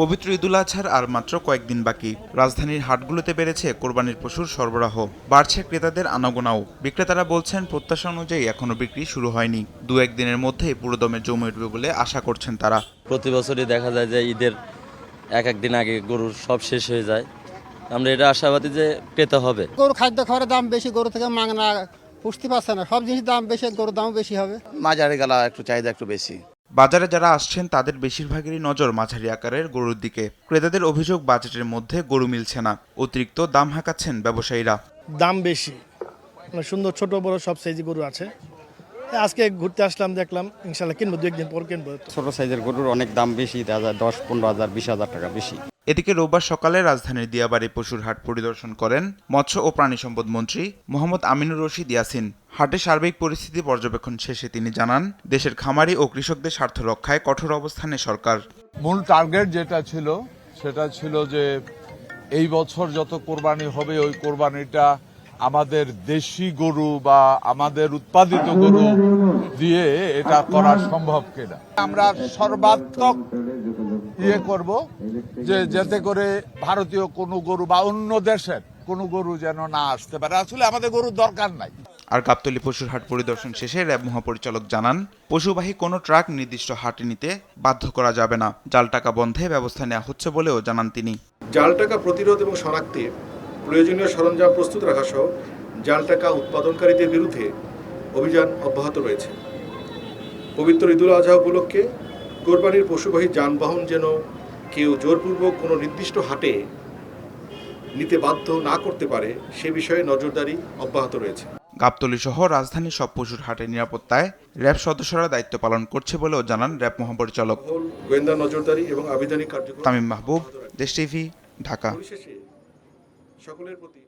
পবিত্র ঈদুল আজহার আর মাত্র কয়েকদিন বাকি। রাজধানীর হাটগুলোতে বেড়েছে কোরবানির পশুর সরবরাহ, বাড়ছে ক্রেতাদের আনাগোনাও। বিক্রেতারা বলছেন প্রত্যাশা অনুযায়ী এখনো বিক্রি শুরু হয়নি। দু একদিনের মধ্যেই পুরোদমে জমে উঠবে বলে আশা করছেন তারা। প্রতি বছরই দেখা যায় যে ঈদের এক দিন আগে গরুর সব শেষ হয়ে যায়। আমরা এটা আশাবাদী যে পেতে হবে। গরু খাদ্য খাবারের দাম বেশি, গরু থেকে মাংনা পুষতে পারছে না, সব জিনিসের দাম বেশি, গরুর দামও বেশি হবে। মাঝারি গলা একটু চাহিদা একটু বেশি। বাজারে যারা আসছেন তাদের বেশিরভাগেরই নজর মাঝারি আকারের গরুর দিকে। ক্রেতাদের অভিযোগ বাজেটের মধ্যে গরু মিলছে না, অতিরিক্ত দাম হাঁকাচ্ছেন ব্যবসায়ীরা। দাম বেশি, সুন্দর ছোট বড় সব সাইজের গরু আছে। আজকে ঘুরতে আসলাম, দেখলাম, ইনশাল্লাহ কিনবো, 2-1 দিন পর কিনবো। ছোট সাইজের গরুর অনেক দাম বেশি, 10-15,000 20,000 টাকা বেশি। এদিকে রোববার সকালে রাজধানীর দিয়াবাড়ি পশুর হাট পরিদর্শন করেন মৎস্য ও প্রাণী সম্পদ মন্ত্রী মোহাম্মদ আমিনুর রশিদ ইয়াসিন। হাটে সার্বিক পরিস্থিতি পর্যবেক্ষণ শেষে তিনি জানান, দেশের খামারি ও কৃষকদের স্বার্থ রক্ষায় কঠোর অবস্থানে সরকার। মূল টার্গেট যেটা ছিল সেটা ছিল যে এই বছর যত কোরবানি হবে ওই কোরবানিটা আমাদের দেশি গরু বা আমাদের উৎপাদিত গরু দিয়ে এটা করা সম্ভব কিনা। আমরা সর্বাত্মক করব যে যাতে করে ভারতীয় কোনো গরু বা অন্য দেশের কোনো গরু যেন না আসতে পারে। আসলে আমাদের গরুর দরকার নাই। আর গাবতলী পশুর হাট পরিদর্শন শেষে র্যাব মহাপরিচালক জানান, পশুবাহী কোনো ট্রাক নির্দিষ্ট হাটে নিতে বাধ্য করা যাবে না। জাল টাকা বন্ধে ব্যবস্থা নেওয়া হচ্ছে বলেও জানান তিনি। জাল টাকা প্রতিরোধ এবং শনাক্তে প্রয়োজনীয় সরঞ্জাম প্রস্তুত রাখা সহ জাল টাকা উৎপাদনকারীদের বিরুদ্ধে অভিযান অব্যাহত রয়েছে। পবিত্র ঈদুল আজহা উপলক্ষে কোরবানির পশুবাহী যানবাহন যেন কেউ জোরপূর্বক কোনো নির্দিষ্ট হাটে নিতে বাধ্য না করতে পারে সে বিষয়ে নজরদারি অব্যাহত রয়েছে। গাবতলী সহ রাজধানীর সব পশুর হাটের নিরাপত্তায় র্যাব সদস্যরা দায়িত্ব পালন করছে বলেও জানান র্যাব মহাপরিচালক। গোয়েন্দা নজরদারি এবং আবিধানিক কার্যক্রম। তামিম মাহবুব, দেশ টিভি, ঢাকা। সকলের প্রতি